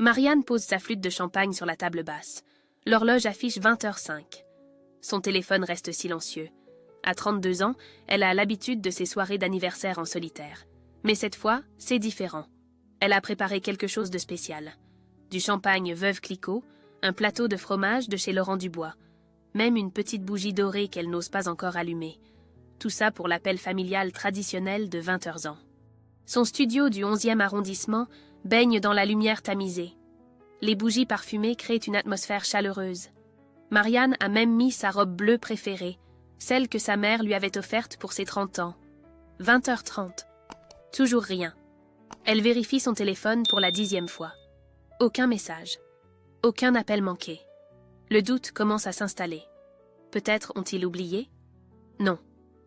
Marianne pose sa flûte de champagne sur la table basse. L'horloge affiche 20h05. Son téléphone reste silencieux. À 32 ans, elle a l'habitude de ses soirées d'anniversaire en solitaire. Mais cette fois, c'est différent. Elle a préparé quelque chose de spécial. Du champagne Veuve Clicquot, un plateau de fromage de chez Laurent Dubois, même une petite bougie dorée qu'elle n'ose pas encore allumer. Tout ça pour l'appel familial traditionnel de 20h. Son studio du 11e arrondissement baigne dans la lumière tamisée. Les bougies parfumées créent une atmosphère chaleureuse. Marianne a même mis sa robe bleue préférée, celle que sa mère lui avait offerte pour ses 30 ans. 20h30. Toujours rien. Elle vérifie son téléphone pour la 10e fois. Aucun message. Aucun appel manqué. Le doute commence à s'installer. Peut-être ont-ils oublié? Non,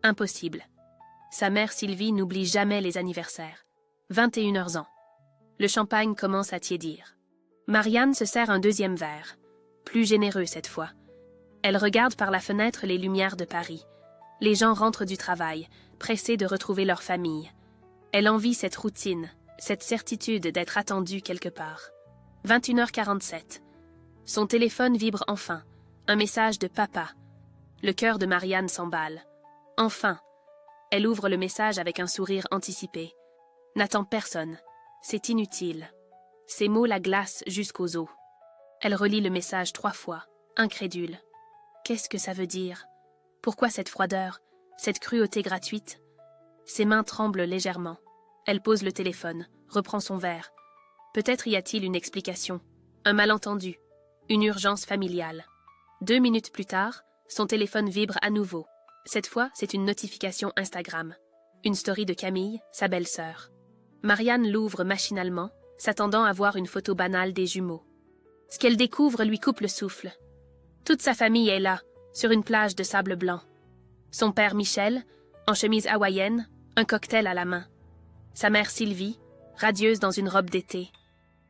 impossible. Sa mère Sylvie n'oublie jamais les anniversaires. 21h. Le champagne commence à tiédir. Marianne se sert un deuxième verre, plus généreux cette fois. Elle regarde par la fenêtre les lumières de Paris. Les gens rentrent du travail, pressés de retrouver leur famille. Elle envie cette routine, cette certitude d'être attendue quelque part. 21h47. Son téléphone vibre enfin. Un message de papa. Le cœur de Marianne s'emballe. Enfin. Elle ouvre le message avec un sourire anticipé. N'attend personne. C'est inutile. Ces mots la glacent jusqu'aux os. Elle relit le message 3 fois, incrédule. Qu'est-ce que ça veut dire? Pourquoi cette froideur, cette cruauté gratuite? Ses mains tremblent légèrement. Elle pose le téléphone, reprend son verre. Peut-être y a-t-il une explication, un malentendu, une urgence familiale. 2 minutes plus tard, son téléphone vibre à nouveau. Cette fois, c'est une notification Instagram. Une story de Camille, sa belle-sœur. Marianne l'ouvre machinalement, s'attendant à voir une photo banale des jumeaux. Ce qu'elle découvre lui coupe le souffle. Toute sa famille est là, sur une plage de sable blanc. Son père Michel, en chemise hawaïenne, un cocktail à la main. Sa mère Sylvie, radieuse dans une robe d'été.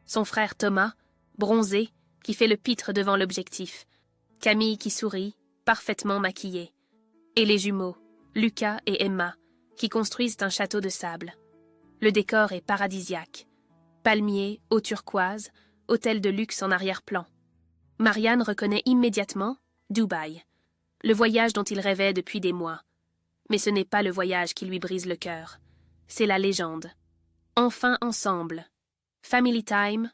Son frère Thomas, bronzé, qui fait le pitre devant l'objectif. Camille qui sourit, parfaitement maquillée. Et les jumeaux, Lucas et Emma, qui construisent un château de sable. Le décor est paradisiaque. Palmiers, eau turquoise, hôtel de luxe en arrière-plan. Marianne reconnaît immédiatement Dubaï, le voyage dont il rêvait depuis des mois. Mais ce n'est pas le voyage qui lui brise le cœur. C'est la légende. Enfin ensemble. Family time.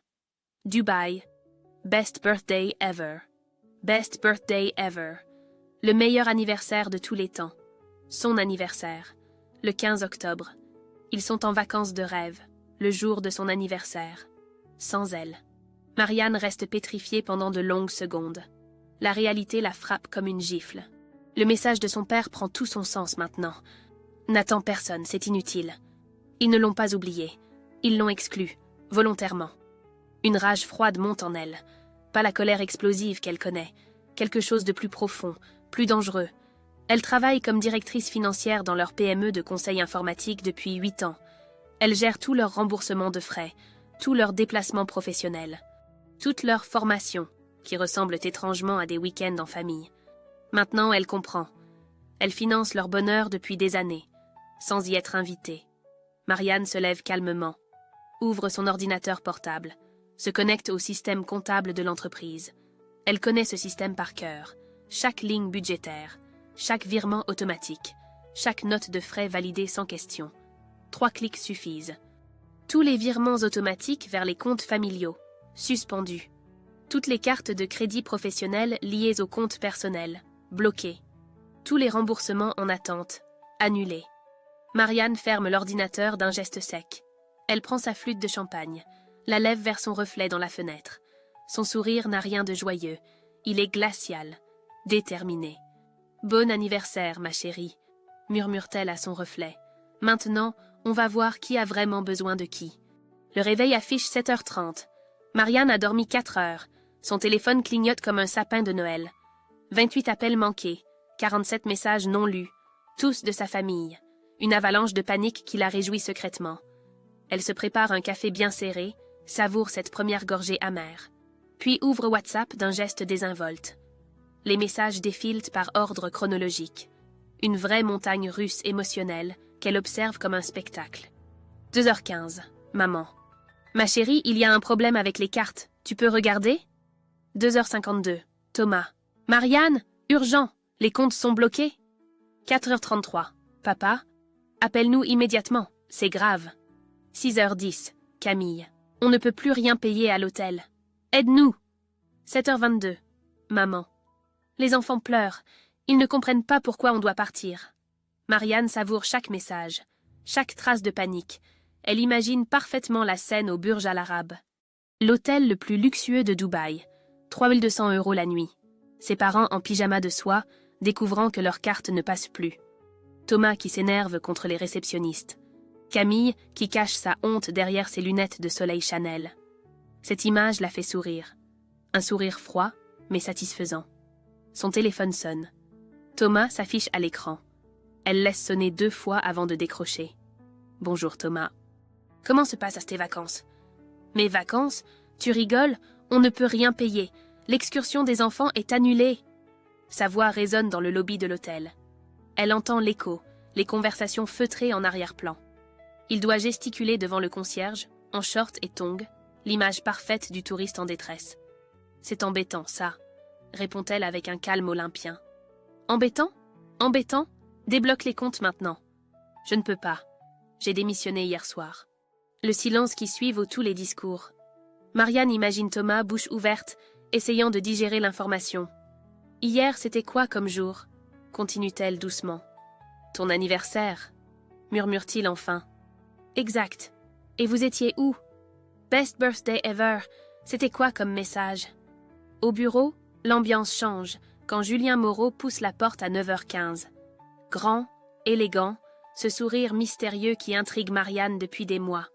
Dubaï. Best birthday ever. Best birthday ever. Le meilleur anniversaire de tous les temps. Son anniversaire. Le 15 octobre. Ils sont en vacances de rêve, le jour de son anniversaire. Sans elle. Marianne reste pétrifiée pendant de longues secondes. La réalité la frappe comme une gifle. Le message de son père prend tout son sens maintenant. N'attend personne, c'est inutile. Ils ne l'ont pas oublié. Ils l'ont exclu, volontairement. Une rage froide monte en elle. Pas la colère explosive qu'elle connaît. Quelque chose de plus profond, plus dangereux. Elle travaille comme directrice financière dans leur PME de conseil informatique depuis 8 ans. Elle gère tout leur remboursement de frais, tous leurs déplacements professionnels, toute leur formation, qui ressemblent étrangement à des week-ends en famille. Maintenant, elle comprend. Elle finance leur bonheur depuis des années, sans y être invitée. Marianne se lève calmement, ouvre son ordinateur portable, se connecte au système comptable de l'entreprise. Elle connaît ce système par cœur, chaque ligne budgétaire, chaque virement automatique, chaque note de frais validée sans question. 3 clics suffisent. Tous les virements automatiques vers les comptes familiaux, suspendus. Toutes les cartes de crédit professionnelles liées aux comptes personnels, bloquées. Tous les remboursements en attente, annulés. Marianne ferme l'ordinateur d'un geste sec. Elle prend sa flûte de champagne, la lève vers son reflet dans la fenêtre. Son sourire n'a rien de joyeux. Il est glacial, déterminé. « Bon anniversaire, ma chérie », murmure-t-elle à son reflet. « Maintenant, on va voir qui a vraiment besoin de qui. » Le réveil affiche 7h30. Marianne a dormi 4 heures. Son téléphone clignote comme un sapin de Noël. 28 appels manqués, 47 messages non lus, tous de sa famille. Une avalanche de panique qui la réjouit secrètement. Elle se prépare un café bien serré, savoure cette première gorgée amère. Puis ouvre WhatsApp d'un geste désinvolte. Les messages défilent par ordre chronologique. Une vraie montagne russe émotionnelle qu'elle observe comme un spectacle. 2h15. Maman. Ma chérie, il y a un problème avec les cartes. Tu peux regarder? 2h52. Thomas. Marianne, urgent, les comptes sont bloqués. 4h33. Papa, appelle-nous immédiatement, c'est grave. 6h10. Camille. On ne peut plus rien payer à l'hôtel. Aide-nous. 7h22. Maman. Les enfants pleurent. Ils ne comprennent pas pourquoi on doit partir. Marianne savoure chaque message, chaque trace de panique. Elle imagine parfaitement la scène au Burj Al Arab. L'hôtel le plus luxueux de Dubaï. 3200 € la nuit. Ses parents en pyjama de soie, découvrant que leur carte ne passe plus. Thomas qui s'énerve contre les réceptionnistes. Camille qui cache sa honte derrière ses lunettes de soleil Chanel. Cette image la fait sourire. Un sourire froid, mais satisfaisant. Son téléphone sonne. Thomas s'affiche à l'écran. Elle laisse sonner 2 fois avant de décrocher. Bonjour Thomas. Comment se passent tes vacances? Mes vacances? Tu rigoles? On ne peut rien payer. L'excursion des enfants est annulée. Sa voix résonne dans le lobby de l'hôtel. Elle entend l'écho, les conversations feutrées en arrière-plan. Il doit gesticuler devant le concierge, en short et tongs, l'image parfaite du touriste en détresse. C'est embêtant, ça, répond-elle avec un calme olympien. Embêtant? Embêtant? Débloque les comptes maintenant. Je ne peux pas. J'ai démissionné hier soir. Le silence qui suit vaut tous les discours. Marianne imagine Thomas, bouche ouverte, essayant de digérer l'information. Hier, c'était quoi comme jour? Continue-t-elle doucement. Ton anniversaire, murmure-t-il enfin. Exact. Et vous étiez où? Best birthday ever. C'était quoi comme message? Au bureau, l'ambiance change quand Julien Moreau pousse la porte à 9h15. Grand, élégant, ce sourire mystérieux qui intrigue Marianne depuis des mois.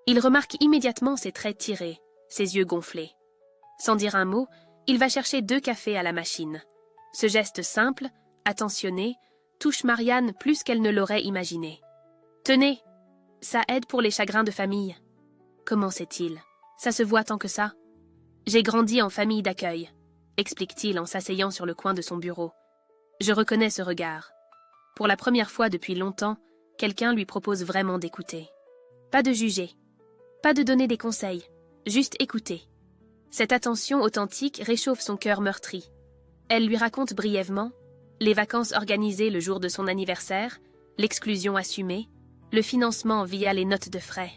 Il remarque immédiatement ses traits tirés, ses yeux gonflés. Sans dire un mot, il va chercher 2 cafés à la machine. Ce geste simple, attentionné, touche Marianne plus qu'elle ne l'aurait imaginé. Tenez, ça aide pour les chagrins de famille. Comment sait-il? Ça se voit tant que ça? J'ai grandi en famille d'accueil, explique-t-il en s'asseyant sur le coin de son bureau. Je reconnais ce regard. Pour la première fois depuis longtemps, quelqu'un lui propose vraiment d'écouter. Pas de juger, pas de donner des conseils, juste écouter. Cette attention authentique réchauffe son cœur meurtri. Elle lui raconte brièvement les vacances organisées le jour de son anniversaire, l'exclusion assumée, le financement via les notes de frais.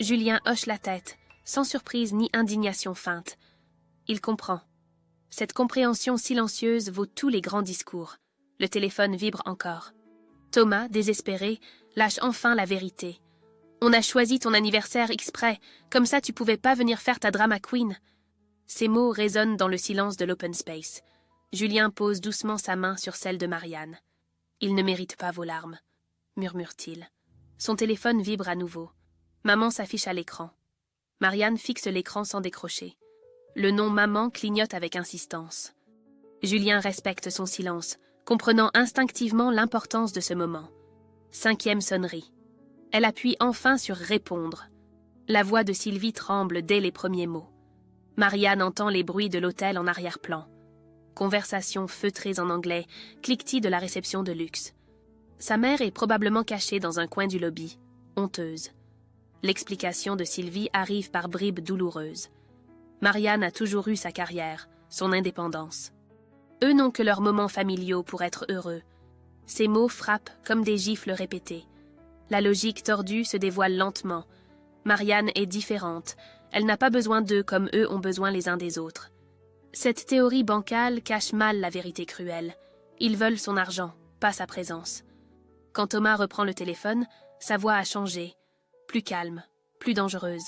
Julien hoche la tête, sans surprise ni indignation feinte. Il comprend. Cette compréhension silencieuse vaut tous les grands discours. Le téléphone vibre encore. Thomas, désespéré, lâche enfin la vérité. On a choisi ton anniversaire exprès, comme ça tu pouvais pas venir faire ta drama queen. Ces mots résonnent dans le silence de l'open space. Julien pose doucement sa main sur celle de Marianne. Il ne mérite pas vos larmes, murmure-t-il. Son téléphone vibre à nouveau. Maman s'affiche à l'écran. Marianne fixe l'écran sans décrocher. Le nom maman clignote avec insistance. Julien respecte son silence, comprenant instinctivement l'importance de ce moment. 5e sonnerie. Elle appuie enfin sur répondre. La voix de Sylvie tremble dès les premiers mots. Marianne entend les bruits de l'hôtel en arrière-plan. Conversations feutrées en anglais, cliquetis de la réception de luxe. Sa mère est probablement cachée dans un coin du lobby, honteuse. L'explication de Sylvie arrive par bribes douloureuses. Marianne a toujours eu sa carrière, son indépendance. Eux n'ont que leurs moments familiaux pour être heureux. Ces mots frappent comme des gifles répétées. La logique tordue se dévoile lentement. Marianne est différente. Elle n'a pas besoin d'eux comme eux ont besoin les uns des autres. Cette théorie bancale cache mal la vérité cruelle. Ils veulent son argent, pas sa présence. Quand Thomas reprend le téléphone, sa voix a changé. Plus calme, plus dangereuse.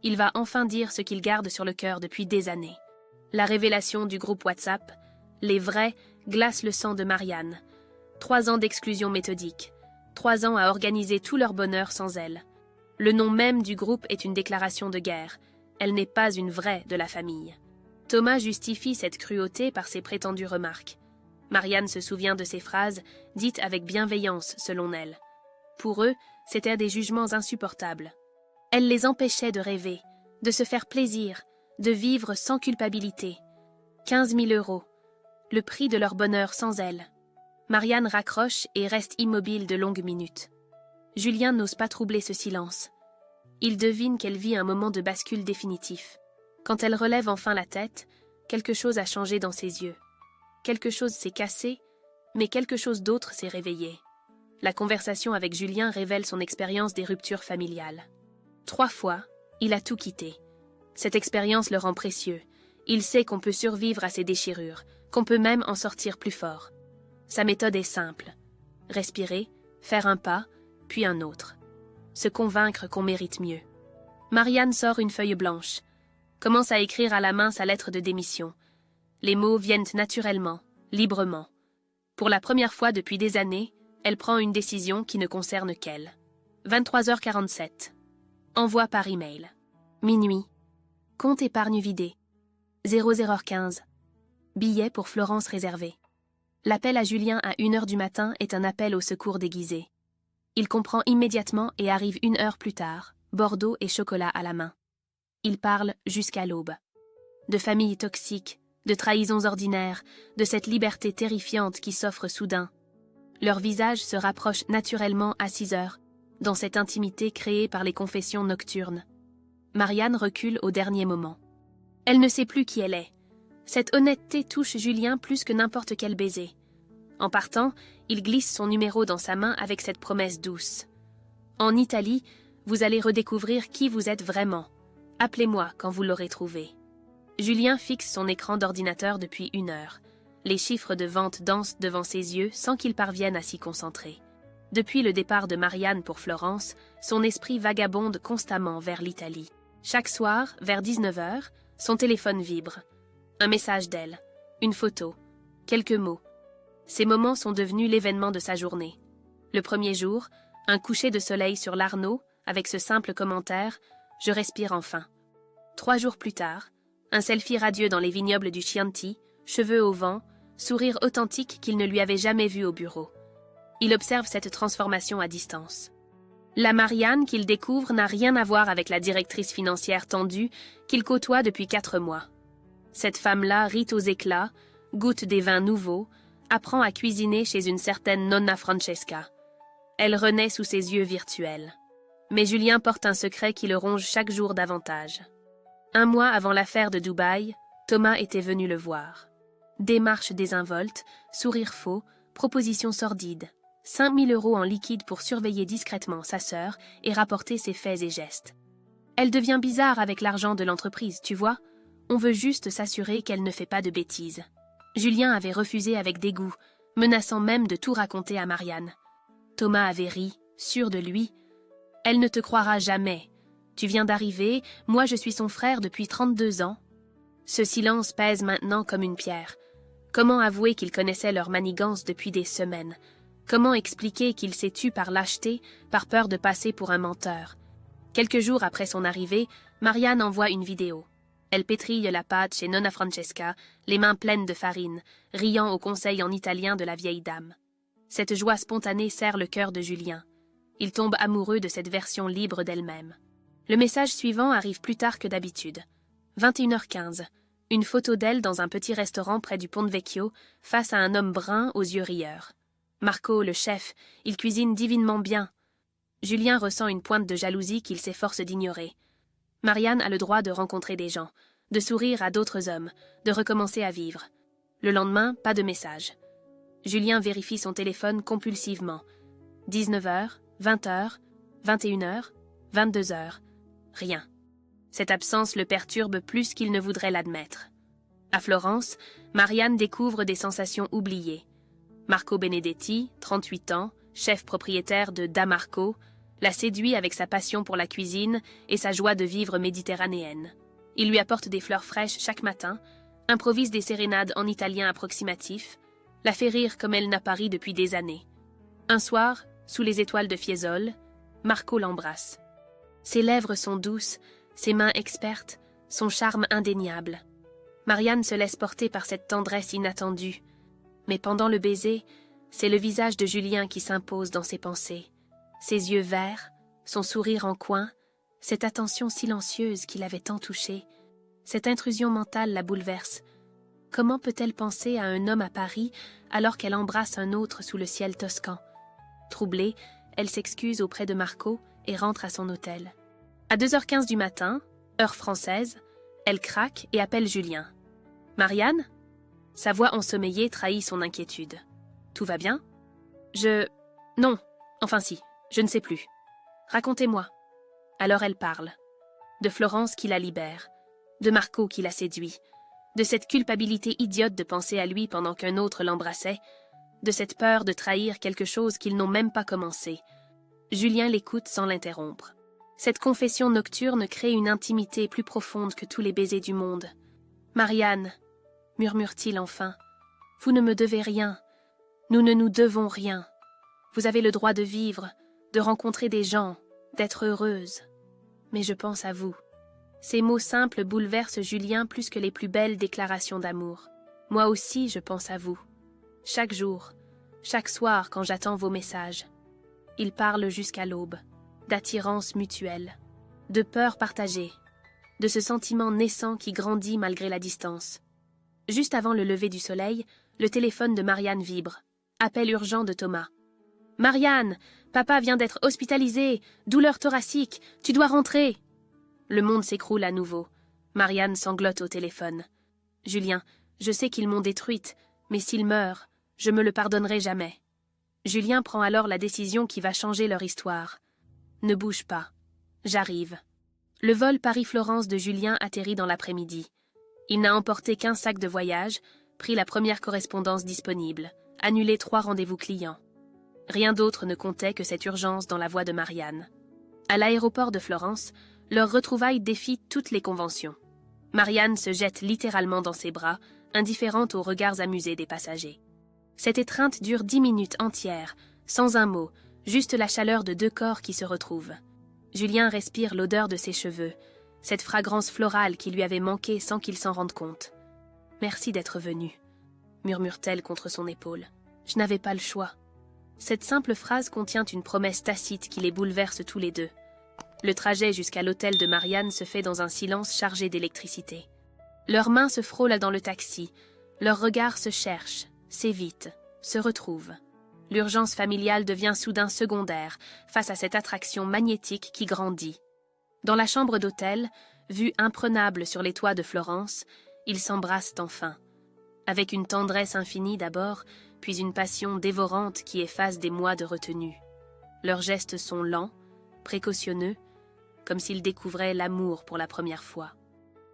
Il va enfin dire ce qu'il garde sur le cœur depuis des années. La révélation du groupe WhatsApp, les vrais, glace le sang de Marianne. 3 ans d'exclusion méthodique. 3 ans à organiser tout leur bonheur sans elle. Le nom même du groupe est une déclaration de guerre. Elle n'est pas une vraie de la famille. Thomas justifie cette cruauté par ses prétendues remarques. Marianne se souvient de ces phrases, dites avec bienveillance selon elle. Pour eux, c'étaient des jugements insupportables. Elle les empêchait de rêver, de se faire plaisir, de vivre sans culpabilité. 15 000 €, le prix de leur bonheur sans elle. Marianne raccroche et reste immobile de longues minutes. Julien n'ose pas troubler ce silence. Il devine qu'elle vit un moment de bascule définitif. Quand elle relève enfin la tête, quelque chose a changé dans ses yeux. Quelque chose s'est cassé, mais quelque chose d'autre s'est réveillé. La conversation avec Julien révèle son expérience des ruptures familiales. 3 fois, il a tout quitté. Cette expérience le rend précieux. Il sait qu'on peut survivre à ces déchirures, qu'on peut même en sortir plus fort. Sa méthode est simple. Respirer, faire un pas, puis un autre. Se convaincre qu'on mérite mieux. Marianne sort une feuille blanche, commence à écrire à la main sa lettre de démission. Les mots viennent naturellement, librement. Pour la première fois depuis des années, elle prend une décision qui ne concerne qu'elle. 23h47. Envoi par email. Minuit. Compte épargne vidé. 00h15. Billet pour Florence réservé. L'appel à Julien à 1h du matin est un appel au secours déguisé. Il comprend immédiatement et arrive 1 heure plus tard, Bordeaux et chocolat à la main. Il parle jusqu'à l'aube. De familles toxiques, de trahisons ordinaires, de cette liberté terrifiante qui s'offre soudain. Leurs visages se rapprochent naturellement à 6 heures, dans cette intimité créée par les confessions nocturnes. Marianne recule au dernier moment. Elle ne sait plus qui elle est. Cette honnêteté touche Julien plus que n'importe quel baiser. En partant, il glisse son numéro dans sa main avec cette promesse douce. En Italie, vous allez redécouvrir qui vous êtes vraiment. Appelez-moi quand vous l'aurez trouvé. Julien fixe son écran d'ordinateur depuis 1 heure. Les chiffres de vente dansent devant ses yeux sans qu'il parvienne à s'y concentrer. Depuis le départ de Marianne pour Florence, son esprit vagabonde constamment vers l'Italie. Chaque soir, vers 19h, son téléphone vibre. Un message d'elle, une photo, quelques mots. Ces moments sont devenus l'événement de sa journée. Le premier jour, un coucher de soleil sur l'Arno, avec ce simple commentaire « Je respire enfin ». 3 jours plus tard, un selfie radieux dans les vignobles du Chianti, cheveux au vent, sourire authentique qu'il ne lui avait jamais vu au bureau. Il observe cette transformation à distance. La Marianne qu'il découvre n'a rien à voir avec la directrice financière tendue qu'il côtoie depuis 4 mois. Cette femme-là rit aux éclats, goûte des vins nouveaux, apprend à cuisiner chez une certaine Nonna Francesca. Elle renaît sous ses yeux virtuels. Mais Julien porte un secret qui le ronge chaque jour davantage. 1 mois avant l'affaire de Dubaï, Thomas était venu le voir. Démarche désinvolte, sourire faux, proposition sordide. 5 000 € en liquide pour surveiller discrètement sa sœur et rapporter ses faits et gestes. Elle devient bizarre avec l'argent de l'entreprise, tu vois. On veut juste s'assurer qu'elle ne fait pas de bêtises. Julien avait refusé avec dégoût, menaçant même de tout raconter à Marianne. Thomas avait ri, sûr de lui. « Elle ne te croira jamais. Tu viens d'arriver, moi je suis son frère depuis 32 ans. » Ce silence pèse maintenant comme une pierre. Comment avouer qu'il connaissait leur manigance depuis des semaines? Comment expliquer qu'il s'est tu par lâcheté, par peur de passer pour un menteur? Quelques jours après son arrivée, Marianne envoie une vidéo. Elle pétrille la pâte chez Nonna Francesca, les mains pleines de farine, riant au conseil en italien de la vieille dame. Cette joie spontanée serre le cœur de Julien. Il tombe amoureux de cette version libre d'elle-même. Le message suivant arrive plus tard que d'habitude. 21h15. Une photo d'elle dans un petit restaurant près du Ponte Vecchio, face à un homme brun aux yeux rieurs. Marco, le chef, il cuisine divinement bien. Julien ressent une pointe de jalousie qu'il s'efforce d'ignorer. Marianne a le droit de rencontrer des gens, de sourire à d'autres hommes, de recommencer à vivre. Le lendemain, pas de message. Julien vérifie son téléphone compulsivement. 19h, 20h, 21h, 22h. Rien. Cette absence le perturbe plus qu'il ne voudrait l'admettre. À Florence, Marianne découvre des sensations oubliées. Marco Benedetti, 38 ans, chef propriétaire de Da Marco, la séduit avec sa passion pour la cuisine et sa joie de vivre méditerranéenne. Il lui apporte des fleurs fraîches chaque matin, improvise des sérénades en italien approximatif, la fait rire comme elle n'a pas ri depuis des années. Un soir, sous les étoiles de Fiesole, Marco l'embrasse. Ses lèvres sont douces, ses mains expertes, son charme indéniable. Marianne se laisse porter par cette tendresse inattendue. Mais pendant le baiser, c'est le visage de Julien qui s'impose dans ses pensées. Ses yeux verts, son sourire en coin, cette attention silencieuse qui l'avait tant touchée. Cette intrusion mentale la bouleverse. Comment peut-elle penser à un homme à Paris alors qu'elle embrasse un autre sous le ciel toscan? Troublée, elle s'excuse auprès de Marco et rentre à son hôtel. À 2h15 du matin, heure française, elle craque et appelle Julien. « Marianne ?» Sa voix ensommeillée trahit son inquiétude. « Tout va bien ?»« Non. Enfin si, je ne sais plus. Racontez-moi. » Alors elle parle. De Florence qui la libère, de Marco qui la séduit, de cette culpabilité idiote de penser à lui pendant qu'un autre l'embrassait, de cette peur de trahir quelque chose qu'ils n'ont même pas commencé. Julien l'écoute sans l'interrompre. Cette confession nocturne crée une intimité plus profonde que tous les baisers du monde. « Marianne, » murmure-t-il enfin, « vous ne me devez rien. Nous ne nous devons rien. Vous avez le droit de vivre, de rencontrer des gens, d'être heureuse. Mais je pense à vous. » Ces mots simples bouleversent Julien plus que les plus belles déclarations d'amour. Moi aussi, je pense à vous. Chaque jour, chaque soir quand j'attends vos messages. Il parle jusqu'à l'aube, d'attirance mutuelle, de peur partagée, de ce sentiment naissant qui grandit malgré la distance. Juste avant le lever du soleil, le téléphone de Marianne vibre. Appel urgent de Thomas. « Marianne, papa vient d'être hospitalisé, douleur thoracique, tu dois rentrer !» Le monde s'écroule à nouveau. Marianne sanglote au téléphone. « Julien, je sais qu'ils m'ont détruite, mais s'ils meurent, je me le pardonnerai jamais. » Julien prend alors la décision qui va changer leur histoire. « Ne bouge pas. J'arrive. » Le vol Paris-Florence de Julien atterrit dans l'après-midi. Il n'a emporté qu'un sac de voyage, pris la première correspondance disponible, annulé 3 rendez-vous clients. Rien d'autre ne comptait que cette urgence dans la voix de Marianne. À l'aéroport de Florence, leur retrouvaille défie toutes les conventions. Marianne se jette littéralement dans ses bras, indifférente aux regards amusés des passagers. Cette étreinte dure 10 minutes entières, sans un mot, juste la chaleur de 2 corps qui se retrouvent. Julien respire l'odeur de ses cheveux, cette fragrance florale qui lui avait manqué sans qu'il s'en rende compte. « Merci d'être venu », murmure-t-elle contre son épaule. « Je n'avais pas le choix. » Cette simple phrase contient une promesse tacite qui les bouleverse tous les deux. Le trajet jusqu'à l'hôtel de Marianne se fait dans un silence chargé d'électricité. Leurs mains se frôlent dans le taxi, leurs regards se cherchent, s'évitent, se retrouvent. L'urgence familiale devient soudain secondaire face à cette attraction magnétique qui grandit. Dans la chambre d'hôtel, vue imprenable sur les toits de Florence, ils s'embrassent enfin. Avec une tendresse infinie d'abord, puis une passion dévorante qui efface des mois de retenue. Leurs gestes sont lents, précautionneux, comme s'ils découvraient l'amour pour la première fois.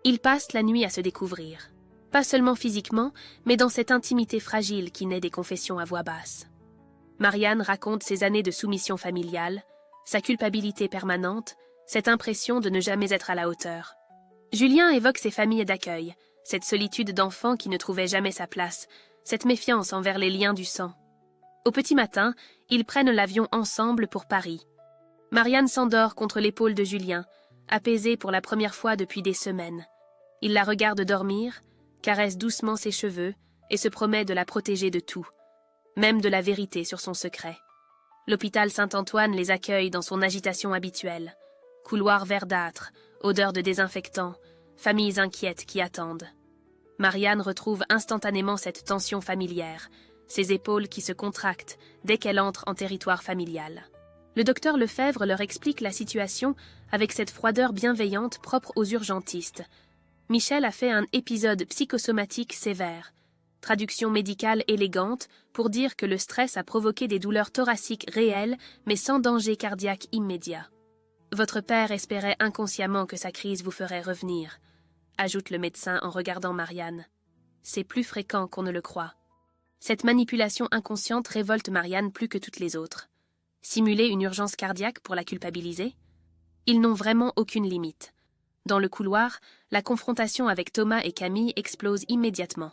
Ils passent la nuit à se découvrir, pas seulement physiquement, mais dans cette intimité fragile qui naît des confessions à voix basse. Marianne raconte ses années de soumission familiale, sa culpabilité permanente, cette impression de ne jamais être à la hauteur. Julien évoque ses familles d'accueil, cette solitude d'enfant qui ne trouvait jamais sa place, cette méfiance envers les liens du sang. Au petit matin, ils prennent l'avion ensemble pour Paris. Marianne s'endort contre l'épaule de Julien, apaisée pour la première fois depuis des semaines. Il la regarde dormir, caresse doucement ses cheveux et se promet de la protéger de tout, même de la vérité sur son secret. L'hôpital Saint-Antoine les accueille dans son agitation habituelle. Couloirs verdâtres, odeur de désinfectant, familles inquiètes qui attendent. Marianne retrouve instantanément cette tension familière, ses épaules qui se contractent dès qu'elle entre en territoire familial. Le docteur Lefebvre leur explique la situation avec cette froideur bienveillante propre aux urgentistes. Michel a fait un épisode psychosomatique sévère. Traduction médicale élégante pour dire que le stress a provoqué des douleurs thoraciques réelles mais sans danger cardiaque immédiat. Votre père espérait inconsciemment que sa crise vous ferait revenir, ajoute le médecin en regardant Marianne. C'est plus fréquent qu'on ne le croit. Cette manipulation inconsciente révolte Marianne plus que toutes les autres. Simuler une urgence cardiaque pour la culpabiliser? Ils n'ont vraiment aucune limite. Dans le couloir, la confrontation avec Thomas et Camille explose immédiatement.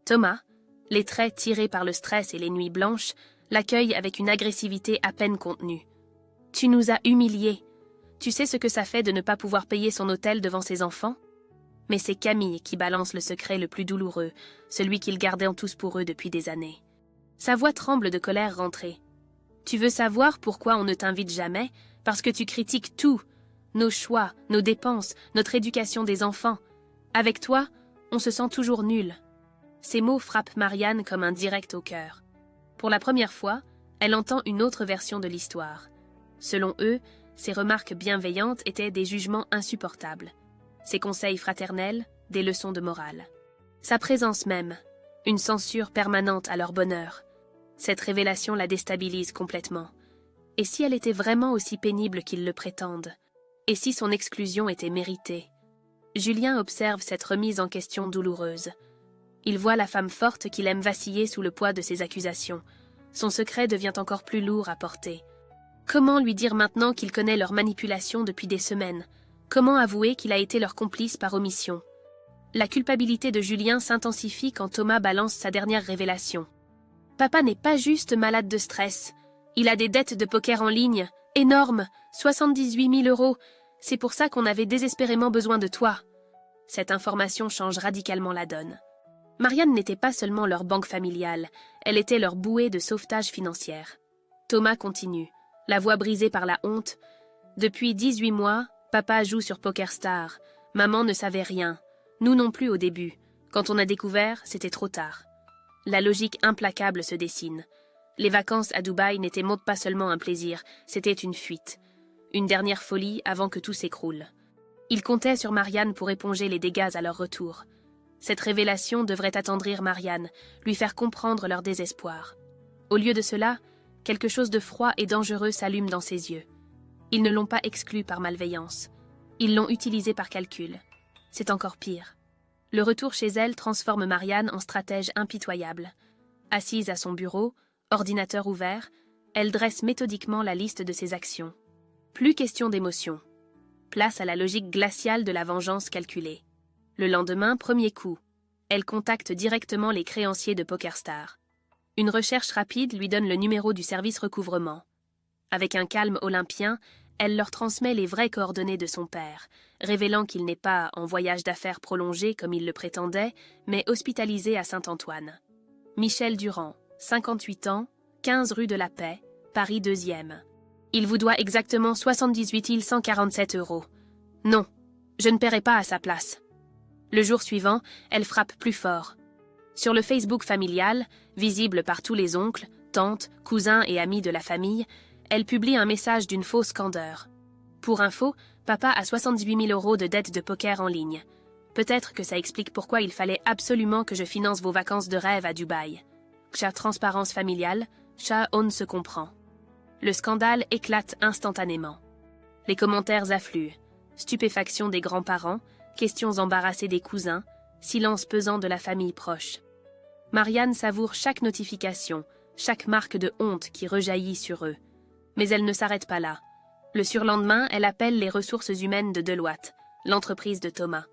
Thomas, les traits tirés par le stress et les nuits blanches, l'accueille avec une agressivité à peine contenue. « Tu nous as humiliés. Tu sais ce que ça fait de ne pas pouvoir payer son hôtel devant ses enfants ?» Mais c'est Camille qui balance le secret le plus douloureux, celui qu'ils gardaient tous pour eux depuis des années. Sa voix tremble de colère rentrée. « Tu veux savoir pourquoi on ne t'invite jamais? Parce que tu critiques tout. Nos choix, nos dépenses, notre éducation des enfants. Avec toi, on se sent toujours nul. » Ces mots frappent Marianne comme un direct au cœur. Pour la première fois, elle entend une autre version de l'histoire. Selon eux, Ses remarques bienveillantes étaient des jugements insupportables. Ses conseils fraternels, des leçons de morale. Sa présence même, une censure permanente à leur bonheur. Cette révélation la déstabilise complètement. Et si elle était vraiment aussi pénible qu'ils le prétendent? Et si son exclusion était méritée? Julien observe cette remise en question douloureuse. Il voit la femme forte qu'il aime vaciller sous le poids de ses accusations. Son secret devient encore plus lourd à porter. Comment lui dire maintenant qu'il connaît leur manipulation depuis des semaines? Comment avouer qu'il a été leur complice par omission? La culpabilité de Julien s'intensifie quand Thomas balance sa dernière révélation. Papa n'est pas juste malade de stress. Il a des dettes de poker en ligne, énormes, 78 000 €. C'est pour ça qu'on avait désespérément besoin de toi. Cette information change radicalement la donne. Marianne n'était pas seulement leur banque familiale, elle était leur bouée de sauvetage financière. Thomas continue, la voix brisée par la honte. Depuis 18 mois, papa joue sur PokerStars. Maman ne savait rien. Nous non plus au début. Quand on a découvert, c'était trop tard. La logique implacable se dessine. Les vacances à Dubaï n'étaient pas seulement un plaisir, c'était une fuite. Une dernière folie avant que tout s'écroule. Ils comptaient sur Marianne pour éponger les dégâts à leur retour. Cette révélation devrait attendrir Marianne, lui faire comprendre leur désespoir. Au lieu de cela, quelque chose de froid et dangereux s'allume dans ses yeux. Ils ne l'ont pas exclue par malveillance. Ils l'ont utilisée par calcul. C'est encore pire. Le retour chez elle transforme Marianne en stratège impitoyable. Assise à son bureau, ordinateur ouvert, elle dresse méthodiquement la liste de ses actions. Plus question d'émotion. Place à la logique glaciale de la vengeance calculée. Le lendemain, premier coup. Elle contacte directement les créanciers de PokerStars. Une recherche rapide lui donne le numéro du service recouvrement. Avec un calme olympien, elle leur transmet les vraies coordonnées de son père, révélant qu'il n'est pas en voyage d'affaires prolongé comme il le prétendait, mais hospitalisé à Saint-Antoine. Michel Durand, 58 ans, 15 rue de la Paix, Paris 2e. Il vous doit exactement 78 147 €. Non, je ne paierai pas à sa place. Le jour suivant, elle frappe plus fort. Sur le Facebook familial, visible par tous les oncles, tantes, cousins et amis de la famille, elle publie un message d'une fausse candeur. Pour info, papa a 78 000 € de dettes de poker en ligne. Peut-être que ça explique pourquoi il fallait absolument que je finance vos vacances de rêve à Dubaï. Cha transparence familiale, cha on se comprend. Le scandale éclate instantanément. Les commentaires affluent. Stupéfaction des grands-parents, questions embarrassées des cousins, silence pesant de la famille proche. Marianne savoure chaque notification, chaque marque de honte qui rejaillit sur eux. Mais elle ne s'arrête pas là. Le surlendemain, elle appelle les ressources humaines de Deloitte, l'entreprise de Thomas.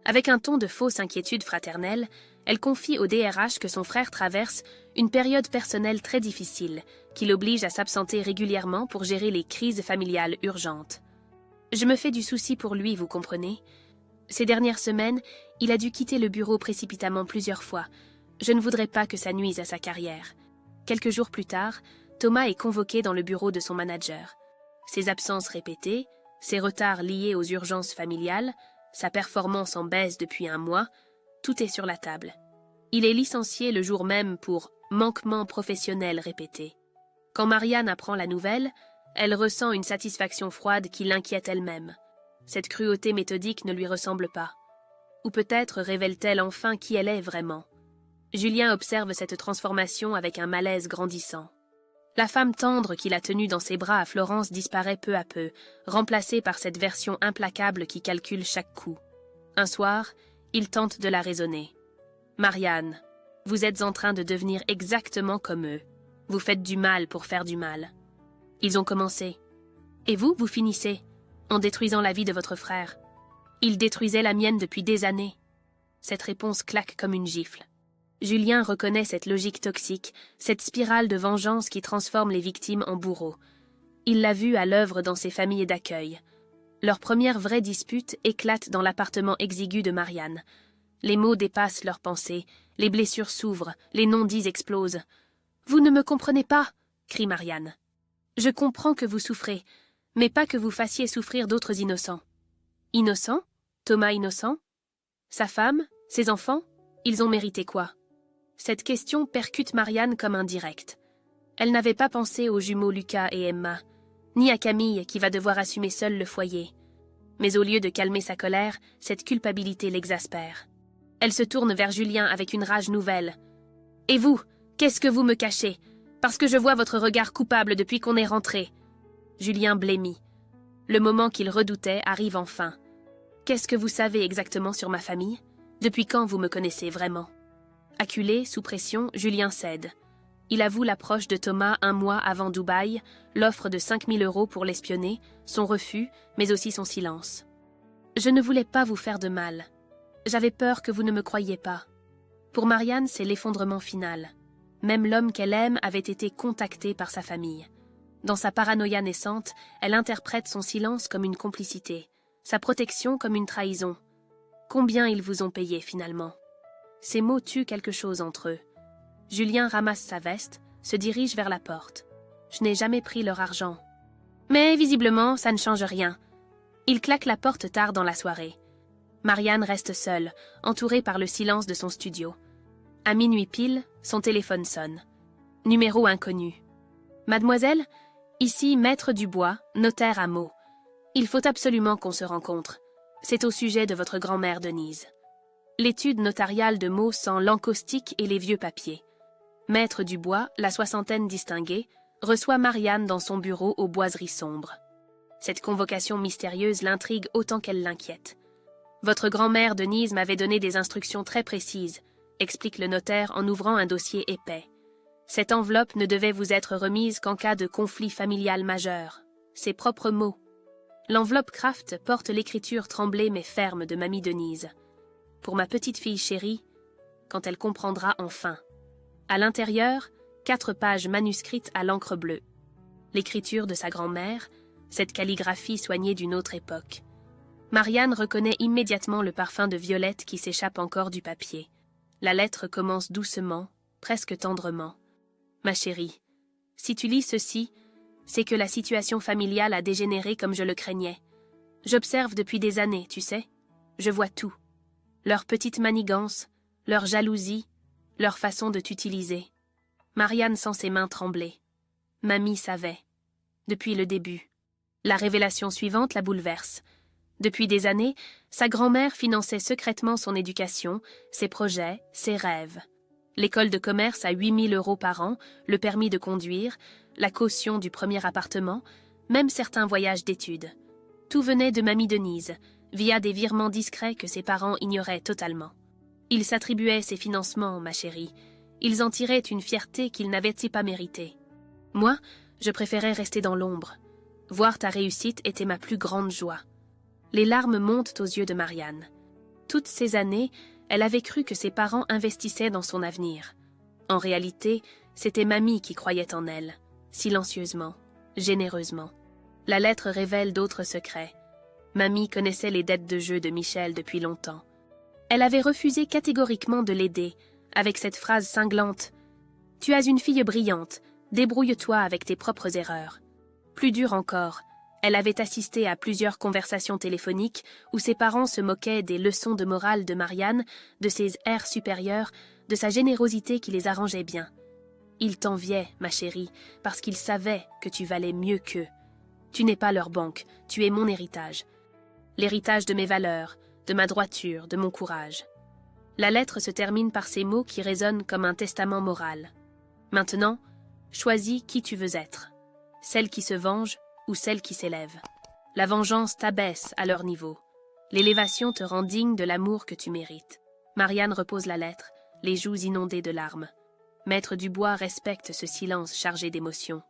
Avec un ton de fausse inquiétude fraternelle, elle confie au DRH que son frère traverse une période personnelle très difficile, qui l'oblige à s'absenter régulièrement pour gérer les crises familiales urgentes. Je me fais du souci pour lui, vous comprenez? Ces dernières semaines, il a dû quitter le bureau précipitamment plusieurs fois. Je ne voudrais pas que ça nuise à sa carrière. Quelques jours plus tard, Thomas est convoqué dans le bureau de son manager. Ses absences répétées, ses retards liés aux urgences familiales, sa performance en baisse depuis un mois, tout est sur la table. Il est licencié le jour même pour manquement professionnel répété. Quand Marianne apprend la nouvelle, elle ressent une satisfaction froide qui l'inquiète elle-même. Cette cruauté méthodique ne lui ressemble pas. Ou peut-être révèle-t-elle enfin qui elle est vraiment. Julien observe cette transformation avec un malaise grandissant. La femme tendre qu'il a tenue dans ses bras à Florence disparaît peu à peu, remplacée par cette version implacable qui calcule chaque coup. Un soir, il tente de la raisonner. « Marianne, vous êtes en train de devenir exactement comme eux. Vous faites du mal pour faire du mal. » Ils ont commencé. Et vous, vous finissez, en détruisant la vie de votre frère. Il détruisait la mienne depuis des années. Cette réponse claque comme une gifle. Julien reconnaît cette logique toxique, cette spirale de vengeance qui transforme les victimes en bourreaux. Il l'a vue à l'œuvre dans ses familles d'accueil. Leur première vraie dispute éclate dans l'appartement exigu de Marianne. Les mots dépassent leurs pensées, les blessures s'ouvrent, les non-dits explosent. « Vous ne me comprenez pas !» crie Marianne. « Je comprends que vous souffrez, mais pas que vous fassiez souffrir d'autres innocents. » Innocent? Thomas innocent? Sa femme? Ses enfants? Ils ont mérité quoi? Cette question percute Marianne comme un direct. Elle n'avait pas pensé aux jumeaux Lucas et Emma. ni à Camille qui va devoir assumer seule le foyer. Mais au lieu de calmer sa colère, cette culpabilité l'exaspère. Elle se tourne vers Julien avec une rage nouvelle. « Et vous, qu'est-ce que vous me cachez? Parce que je vois votre regard coupable depuis qu'on est rentré. » Julien blêmit. Le moment qu'il redoutait arrive enfin. « Qu'est-ce que vous savez exactement sur ma famille? Depuis quand vous me connaissez vraiment ?» Acculé, sous pression, Julien cède. Il avoue l'approche de Thomas un mois avant Dubaï, l'offre de 5 000 € pour l'espionner, son refus, mais aussi son silence. « Je ne voulais pas vous faire de mal. J'avais peur que vous ne me croyiez pas. » Pour Marianne, c'est l'effondrement final. Même l'homme qu'elle aime avait été contacté par sa famille. Dans sa paranoïa naissante, elle interprète son silence comme une complicité, sa protection comme une trahison. Combien ils vous ont payé finalement? Ces mots tuent quelque chose entre eux. Julien ramasse sa veste, se dirige vers la porte. Je n'ai jamais pris leur argent. Mais visiblement, ça ne change rien. Il claque la porte tard dans la soirée. Marianne reste seule, entourée par le silence de son studio. À minuit pile, son téléphone sonne. Numéro inconnu. « Mademoiselle, ici Maître Dubois, notaire à Meaux. Il faut absolument qu'on se rencontre. C'est au sujet de votre grand-mère Denise. » L'étude notariale de Meaux sent l'encaustique et les vieux papiers. Maître Dubois, la soixantaine distinguée, reçoit Marianne dans son bureau aux boiseries sombres. Cette convocation mystérieuse l'intrigue autant qu'elle l'inquiète. « Votre grand-mère Denise m'avait donné des instructions très précises, » explique le notaire en ouvrant un dossier épais. « Cette enveloppe ne devait vous être remise qu'en cas de conflit familial majeur. » Ses propres mots. L'enveloppe Kraft porte l'écriture tremblée mais ferme de mamie Denise. « Pour ma petite fille chérie, quand elle comprendra enfin. » À l'intérieur, 4 pages manuscrites à l'encre bleue. L'écriture de sa grand-mère, cette calligraphie soignée d'une autre époque. Marianne reconnaît immédiatement le parfum de violette qui s'échappe encore du papier. La lettre commence doucement, presque tendrement. « Ma chérie, si tu lis ceci, c'est que la situation familiale a dégénéré comme je le craignais. J'observe depuis des années, tu sais. Je vois tout. Leurs petites manigances, leur jalousie, leur façon de t'utiliser. » Marianne sent ses mains trembler. Mamie savait. Depuis le début. La révélation suivante la bouleverse. Depuis des années, sa grand-mère finançait secrètement son éducation, ses projets, ses rêves. L'école de commerce à 8 000 € par an, le permis de conduire, la caution du premier appartement, même certains voyages d'études. Tout venait de mamie Denise, via des virements discrets que ses parents ignoraient totalement. Ils s'attribuaient ces financements, ma chérie. Ils en tiraient une fierté qu'ils n'avaient pas méritée. Moi, je préférais rester dans l'ombre. Voir ta réussite était ma plus grande joie. Les larmes montent aux yeux de Marianne. Toutes ces années, elle avait cru que ses parents investissaient dans son avenir. En réalité, c'était mamie qui croyait en elle, silencieusement, généreusement. La lettre révèle d'autres secrets. Mamie connaissait les dettes de jeu de Michel depuis longtemps. Elle avait refusé catégoriquement de l'aider, avec cette phrase cinglante « Tu as une fille brillante, débrouille-toi avec tes propres erreurs. » Plus dur encore, elle avait assisté à plusieurs conversations téléphoniques où ses parents se moquaient des leçons de morale de Marianne, de ses airs supérieurs, de sa générosité qui les arrangeait bien. Ils t'enviaient, ma chérie, parce qu'ils savaient que tu valais mieux qu'eux. Tu n'es pas leur banque, tu es mon héritage. L'héritage de mes valeurs, de ma droiture, de mon courage. La lettre se termine par ces mots qui résonnent comme un testament moral. Maintenant, choisis qui tu veux être. Celle qui se venge ou celle qui s'élève. La vengeance t'abaisse à leur niveau. L'élévation te rend digne de l'amour que tu mérites. Marianne repose la lettre, les joues inondées de larmes. Maître Dubois respecte ce silence chargé d'émotions.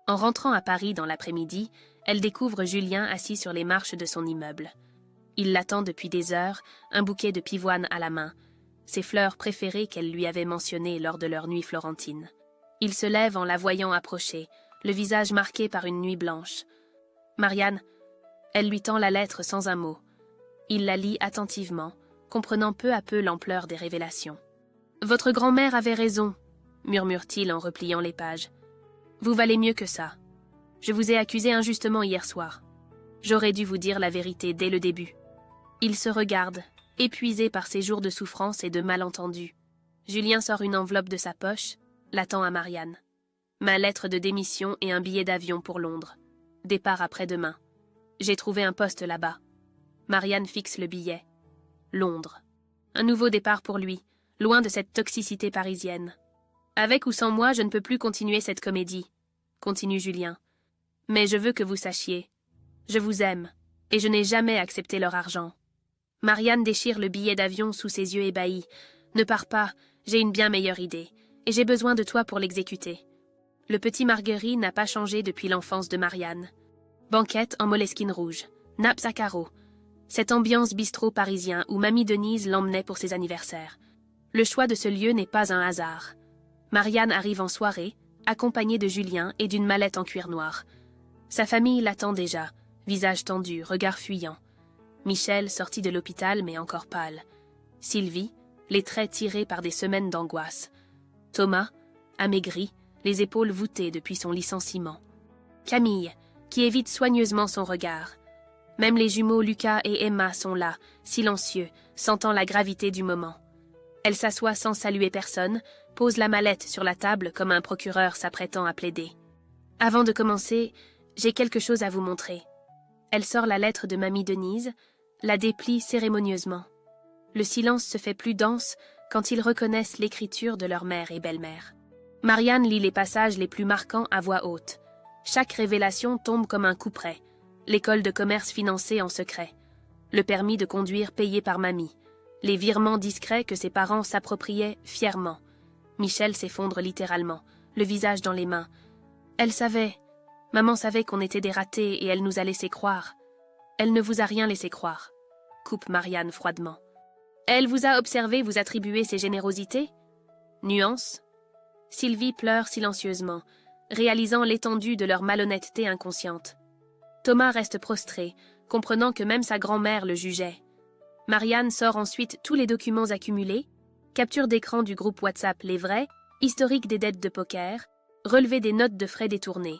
En rentrant à Paris dans l'après-midi, elle découvre Julien assis sur les marches de son immeuble. Il l'attend depuis des heures, un bouquet de pivoine à la main, ses fleurs préférées qu'elle lui avait mentionnées lors de leur nuit florentine. Il se lève en la voyant approcher, le visage marqué par une nuit blanche. Marianne, elle lui tend la lettre sans un mot. Il la lit attentivement, comprenant peu à peu l'ampleur des révélations. « Votre grand-mère avait raison, » murmure-t-il en repliant les pages. « Vous valez mieux que ça. Je vous ai accusé injustement hier soir. J'aurais dû vous dire la vérité dès le début. » Il se regarde, épuisé par ses jours de souffrance et de malentendus. Julien sort une enveloppe de sa poche, la tend à Marianne. Ma lettre de démission et un billet d'avion pour Londres. Départ après-demain. J'ai trouvé un poste là-bas. Marianne fixe le billet. Londres. Un nouveau départ pour lui, loin de cette toxicité parisienne. Avec ou sans moi, je ne peux plus continuer cette comédie, continue Julien. Mais je veux que vous sachiez. Je vous aime, et je n'ai jamais accepté leur argent. Marianne déchire le billet d'avion sous ses yeux ébahis. Ne pars pas, j'ai une bien meilleure idée, et j'ai besoin de toi pour l'exécuter. Le petit Marguerite n'a pas changé depuis l'enfance de Marianne. Banquette en moleskine rouge, nappes à carreaux. Cette ambiance bistrot parisien où Mamie Denise l'emmenait pour ses anniversaires. Le choix de ce lieu n'est pas un hasard. Marianne arrive en soirée, accompagnée de Julien et d'une mallette en cuir noir. Sa famille l'attend déjà, visage tendu, regard fuyant. Michel, sorti de l'hôpital mais encore pâle. Sylvie, les traits tirés par des semaines d'angoisse. Thomas, amaigri, les épaules voûtées depuis son licenciement. Camille, qui évite soigneusement son regard. Même les jumeaux Lucas et Emma sont là, silencieux, sentant la gravité du moment. Elle s'assoit sans saluer personne, pose la mallette sur la table comme un procureur s'apprêtant à plaider. Avant de commencer, j'ai quelque chose à vous montrer. Elle sort la lettre de Mamie Denise, la déplie cérémonieusement. Le silence se fait plus dense quand ils reconnaissent l'écriture de leur mère et belle-mère. Marianne lit les passages les plus marquants à voix haute. Chaque révélation tombe comme un couperet. L'école de commerce financée en secret. Le permis de conduire payé par Mamie. Les virements discrets que ses parents s'appropriaient fièrement. Michel s'effondre littéralement, le visage dans les mains. Elle savait. Maman savait qu'on était des ratés et elle nous a laissé croire. Elle ne vous a rien laissé croire, coupe Marianne froidement. Elle vous a observé vous attribuer ses générosités? Nuance. Sylvie pleure silencieusement, réalisant l'étendue de leur malhonnêteté inconsciente. Thomas reste prostré, comprenant que même sa grand-mère le jugeait. Marianne sort ensuite tous les documents accumulés, capture d'écran du groupe WhatsApp Les Vrais, historique des dettes de poker, relevé des notes de frais détournés.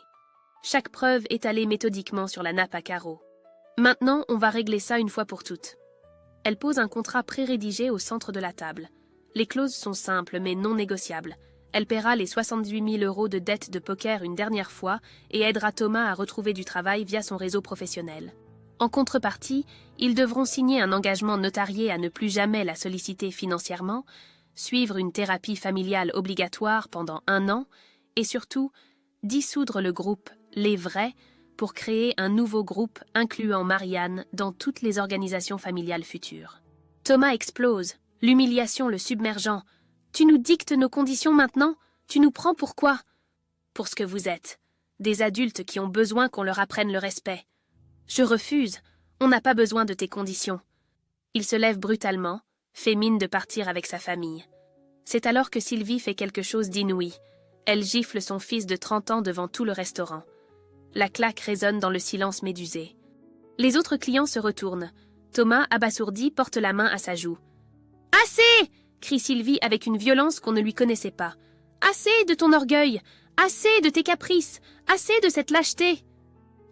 Chaque preuve étalée méthodiquement sur la nappe à carreaux. Maintenant, on va régler ça une fois pour toutes. Elle pose un contrat pré-rédigé au centre de la table. Les clauses sont simples mais non négociables. Elle paiera les 78 000 € de dettes de poker une dernière fois et aidera Thomas à retrouver du travail via son réseau professionnel. En contrepartie, ils devront signer un engagement notarié à ne plus jamais la solliciter financièrement, suivre une thérapie familiale obligatoire pendant 1 an et surtout dissoudre le groupe Les Vrais pour créer un nouveau groupe incluant Marianne dans toutes les organisations familiales futures. Thomas explose, l'humiliation le submergeant. « Tu nous dictes nos conditions maintenant? Tu nous prends pour quoi ?»« Pour ce que vous êtes, des adultes qui ont besoin qu'on leur apprenne le respect. »« Je refuse, on n'a pas besoin de tes conditions. » Il se lève brutalement, fait mine de partir avec sa famille. C'est alors que Sylvie fait quelque chose d'inouï. Elle gifle son fils de 30 ans devant tout le restaurant. La claque résonne dans le silence médusé. Les autres clients se retournent. Thomas, abasourdi, porte la main à sa joue. « Assez !» crie Sylvie avec une violence qu'on ne lui connaissait pas. « Assez de ton orgueil! Assez de tes caprices! Assez de cette lâcheté !»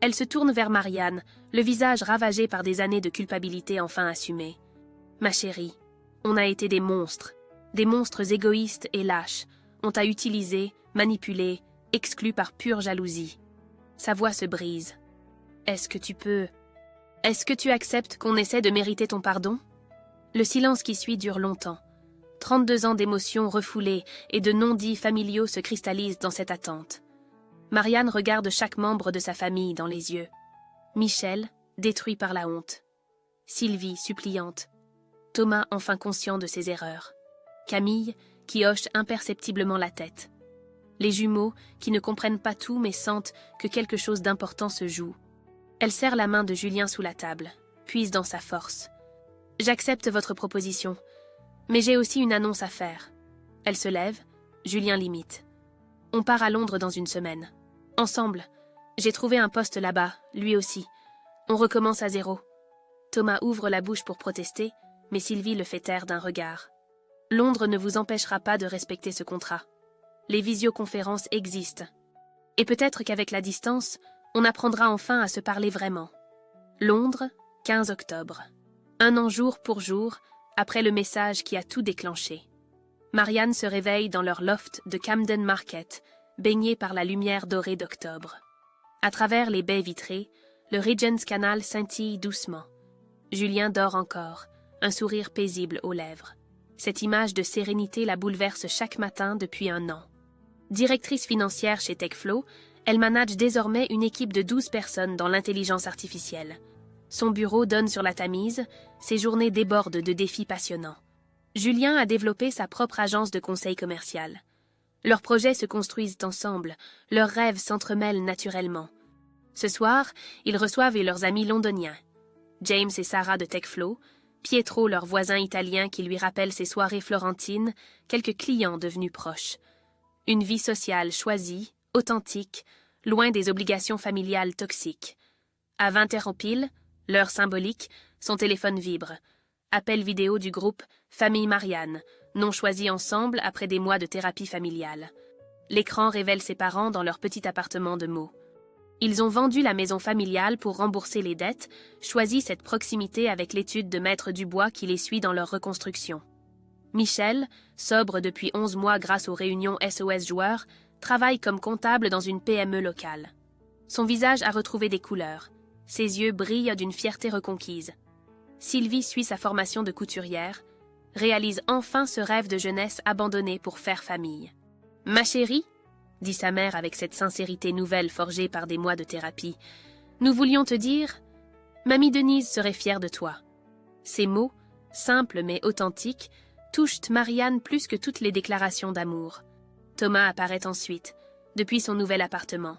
Elle se tourne vers Marianne, le visage ravagé par des années de culpabilité enfin assumée. « Ma chérie, on a été des monstres égoïstes et lâches. On t'a utilisé, manipulé, exclu par pure jalousie. » Sa voix se brise. « Est-ce que tu acceptes qu'on essaie de mériter ton pardon ?» Le silence qui suit dure longtemps. 32 ans d'émotions refoulées et de non-dits familiaux se cristallisent dans cette attente. Marianne regarde chaque membre de sa famille dans les yeux. Michel, détruit par la honte. Sylvie, suppliante. Thomas, enfin conscient de ses erreurs. Camille, qui hoche imperceptiblement la tête. Les jumeaux, qui ne comprennent pas tout mais sentent que quelque chose d'important se joue. Elle serre la main de Julien sous la table, puise dans sa force. « J'accepte votre proposition, mais j'ai aussi une annonce à faire. » Elle se lève, Julien l'imite. « On part à Londres dans 1 semaine. Ensemble. J'ai trouvé un poste là-bas, lui aussi. On recommence à zéro. » Thomas ouvre la bouche pour protester, mais Sylvie le fait taire d'un regard. « Londres ne vous empêchera pas de respecter ce contrat. Les visioconférences existent. Et peut-être qu'avec la distance, on apprendra enfin à se parler vraiment. » Londres, 15 octobre. 1 an jour pour jour, après le message qui a tout déclenché. Marianne se réveille dans leur loft de Camden Market, baignée par la lumière dorée d'octobre. À travers les baies vitrées, le Regent's Canal scintille doucement. Julien dort encore, un sourire paisible aux lèvres. Cette image de sérénité la bouleverse chaque matin depuis un an. Directrice financière chez Techflow, elle manage désormais une équipe de 12 personnes dans l'intelligence artificielle. Son bureau donne sur la Tamise, ses journées débordent de défis passionnants. Julien a développé sa propre agence de conseil commercial. Leurs projets se construisent ensemble, leurs rêves s'entremêlent naturellement. Ce soir, ils reçoivent leurs amis londoniens. James et Sarah de Techflow, Pietro, leur voisin italien qui lui rappelle ses soirées florentines, quelques clients devenus proches. Une vie sociale choisie, authentique, loin des obligations familiales toxiques. À 20h en pile, l'heure symbolique, son téléphone vibre. Appel vidéo du groupe Famille Marianne, non choisi ensemble après des mois de thérapie familiale. L'écran révèle ses parents dans leur petit appartement de Meaux. Ils ont vendu la maison familiale pour rembourser les dettes, choisi cette proximité avec l'étude de Maître Dubois qui les suit dans leur reconstruction. Michel, sobre depuis 11 mois grâce aux réunions SOS Joueurs, travaille comme comptable dans une PME locale. Son visage a retrouvé des couleurs. Ses yeux brillent d'une fierté reconquise. Sylvie suit sa formation de couturière, réalise enfin ce rêve de jeunesse abandonné pour faire famille. « Ma chérie », dit sa mère avec cette sincérité nouvelle forgée par des mois de thérapie, « nous voulions te dire, Mamie Denise serait fière de toi. » Ces mots, simples mais authentiques, touchent Marianne plus que toutes les déclarations d'amour. Thomas apparaît ensuite, depuis son nouvel appartement.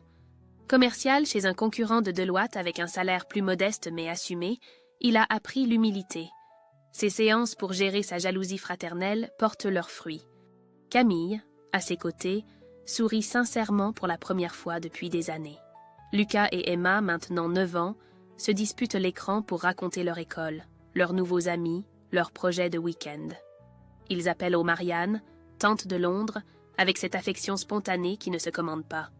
Commercial chez un concurrent de Deloitte avec un salaire plus modeste mais assumé, il a appris l'humilité. Ses séances pour gérer sa jalousie fraternelle portent leurs fruits. Camille, à ses côtés, sourit sincèrement pour la première fois depuis des années. Lucas et Emma, maintenant 9 ans, se disputent l'écran pour raconter leur école, leurs nouveaux amis, leurs projets de week-end. Ils appellent au Marianne, tante de Londres, avec cette affection spontanée qui ne se commande pas.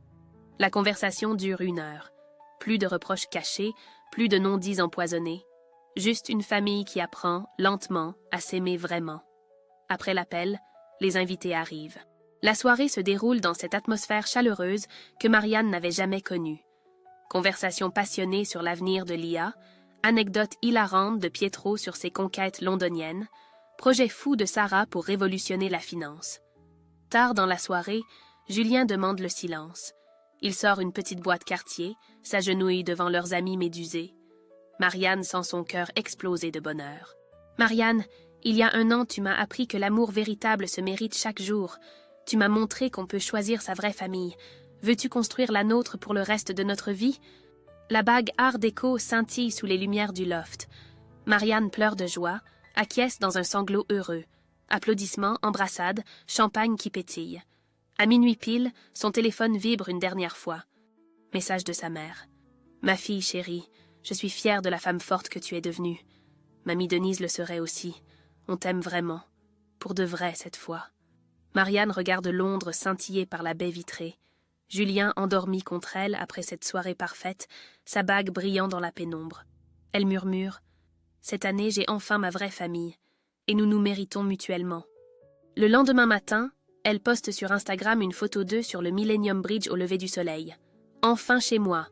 La conversation dure 1 heure. Plus de reproches cachés, plus de non-dits empoisonnés. Juste une famille qui apprend, lentement, à s'aimer vraiment. Après l'appel, les invités arrivent. La soirée se déroule dans cette atmosphère chaleureuse que Marianne n'avait jamais connue. Conversation passionnée sur l'avenir de l'IA, anecdotes hilarantes de Pietro sur ses conquêtes londoniennes, projet fou de Sarah pour révolutionner la finance. Tard dans la soirée, Julien demande le silence. Il sort une petite boîte Cartier, s'agenouille devant leurs amis médusés. Marianne sent son cœur exploser de bonheur. « Marianne, il y a 1 an, tu m'as appris que l'amour véritable se mérite chaque jour. Tu m'as montré qu'on peut choisir sa vraie famille. Veux-tu construire la nôtre pour le reste de notre vie ?» La bague art déco scintille sous les lumières du loft. Marianne pleure de joie, acquiesce dans un sanglot heureux. Applaudissements, embrassades, champagne qui pétille. À minuit pile, son téléphone vibre une dernière fois. Message de sa mère. « Ma fille chérie, je suis fière de la femme forte que tu es devenue. Mamie Denise le serait aussi. On t'aime vraiment. Pour de vrai cette fois. » Marianne regarde Londres scintillée par la baie vitrée. Julien endormi contre elle après cette soirée parfaite, sa bague brillant dans la pénombre. Elle murmure « Cette année, j'ai enfin ma vraie famille, et nous nous méritons mutuellement. » Le lendemain matin, elle poste sur Instagram une photo d'eux sur le Millennium Bridge au lever du soleil. « Enfin chez moi.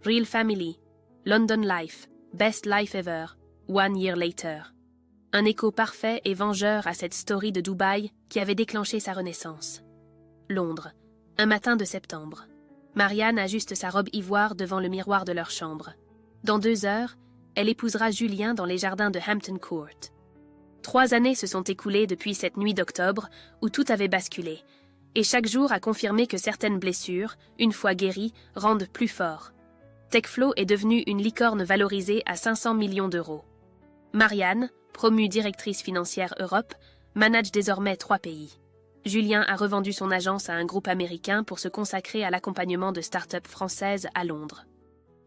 Real family. London life. Best life ever. 1 year later. » Un écho parfait et vengeur à cette story de Dubaï qui avait déclenché sa renaissance. Londres. Un matin de septembre. Marianne ajuste sa robe ivoire devant le miroir de leur chambre. Dans 2 heures, elle épousera Julien dans les jardins de Hampton Court. 3 années se sont écoulées depuis cette nuit d'octobre où tout avait basculé, et chaque jour a confirmé que certaines blessures, une fois guéries, rendent plus fort. Techflow est devenue une licorne valorisée à 500 millions d'euros. Marianne, promue directrice financière Europe, manage désormais 3 pays. Julien a revendu son agence à un groupe américain pour se consacrer à l'accompagnement de start-up françaises à Londres.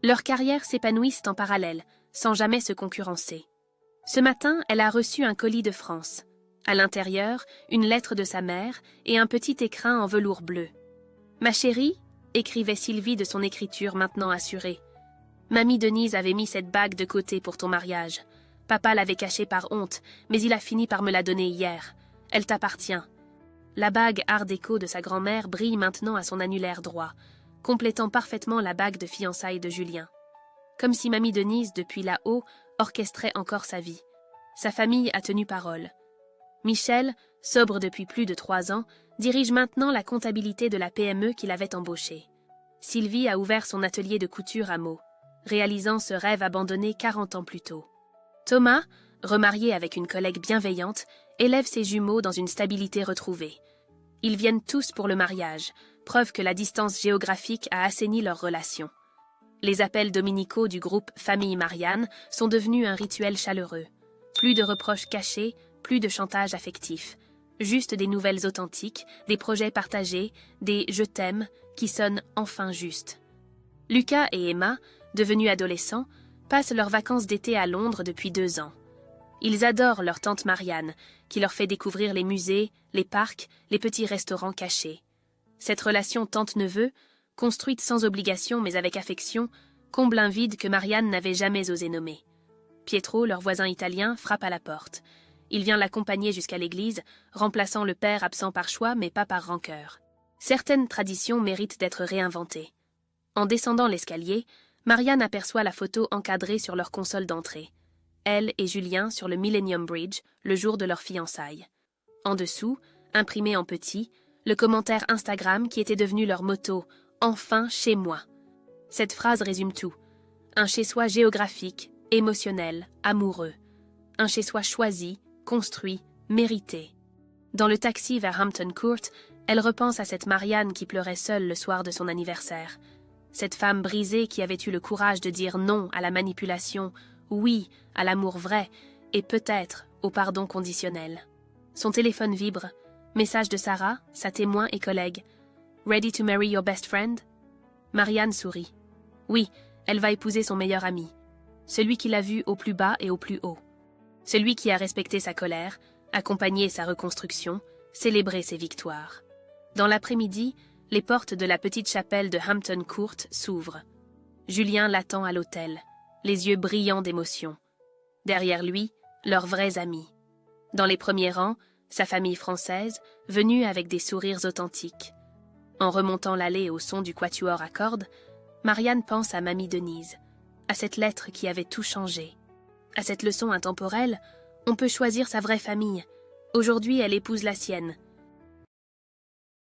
Leurs carrières s'épanouissent en parallèle, sans jamais se concurrencer. Ce matin, elle a reçu un colis de France. À l'intérieur, une lettre de sa mère et un petit écrin en velours bleu. « Ma chérie », écrivait Sylvie de son écriture maintenant assurée. « Mamie Denise avait mis cette bague de côté pour ton mariage. Papa l'avait cachée par honte, mais il a fini par me la donner hier. Elle t'appartient. » La bague art déco de sa grand-mère brille maintenant à son annulaire droit. complétant parfaitement la bague de fiançailles de Julien. Comme si mamie Denise, depuis là-haut, orchestrait encore sa vie. Sa famille a tenu parole. Michel, sobre depuis plus de 3 ans, dirige maintenant la comptabilité de la PME qu'il avait embauchée. Sylvie a ouvert son atelier de couture à Meaux, réalisant ce rêve abandonné 40 ans plus tôt. Thomas, remarié avec une collègue bienveillante, élève ses jumeaux dans une stabilité retrouvée. Ils viennent tous pour le mariage, preuve que la distance géographique a assaini leurs relations. Les appels dominicaux du groupe Famille Marianne sont devenus un rituel chaleureux. Plus de reproches cachés, plus de chantage affectif. Juste des nouvelles authentiques, des projets partagés, des « je t'aime » qui sonnent enfin justes. Lucas et Emma, devenus adolescents, passent leurs vacances d'été à Londres depuis 2 ans. Ils adorent leur tante Marianne, qui leur fait découvrir les musées, les parcs, les petits restaurants cachés. Cette relation tante-neveu, construite sans obligation mais avec affection, comble un vide que Marianne n'avait jamais osé nommer. Pietro, leur voisin italien, frappe à la porte. Il vient l'accompagner jusqu'à l'église, remplaçant le père absent par choix mais pas par rancœur. Certaines traditions méritent d'être réinventées. En descendant l'escalier, Marianne aperçoit la photo encadrée sur leur console d'entrée. Elle et Julien sur le Millennium Bridge, le jour de leur fiançailles. En dessous, imprimé en petit, le commentaire Instagram qui était devenu leur motto « Enfin chez moi ». Cette phrase résume tout. Un chez-soi géographique, émotionnel, amoureux. Un chez-soi choisi, construit, mérité. Dans le taxi vers Hampton Court, elle repense à cette Marianne qui pleurait seule le soir de son anniversaire. Cette femme brisée qui avait eu le courage de dire non à la manipulation, oui à l'amour vrai et peut-être au pardon conditionnel. Son téléphone vibre. Message de Sarah, sa témoin et collègue. « Ready to marry your best friend ?» Marianne sourit. Oui, elle va épouser son meilleur ami. Celui qui l'a vu au plus bas et au plus haut. Celui qui a respecté sa colère, accompagné sa reconstruction, célébré ses victoires. Dans l'après-midi, les portes de la petite chapelle de Hampton Court s'ouvrent. Julien l'attend à l'autel, les yeux brillants d'émotion. Derrière lui, leurs vrais amis. Dans les premiers rangs, sa famille française, venue avec des sourires authentiques. En remontant l'allée au son du quatuor à cordes, Marianne pense à mamie Denise, à cette lettre qui avait tout changé. À cette leçon intemporelle, on peut choisir sa vraie famille. Aujourd'hui, elle épouse la sienne.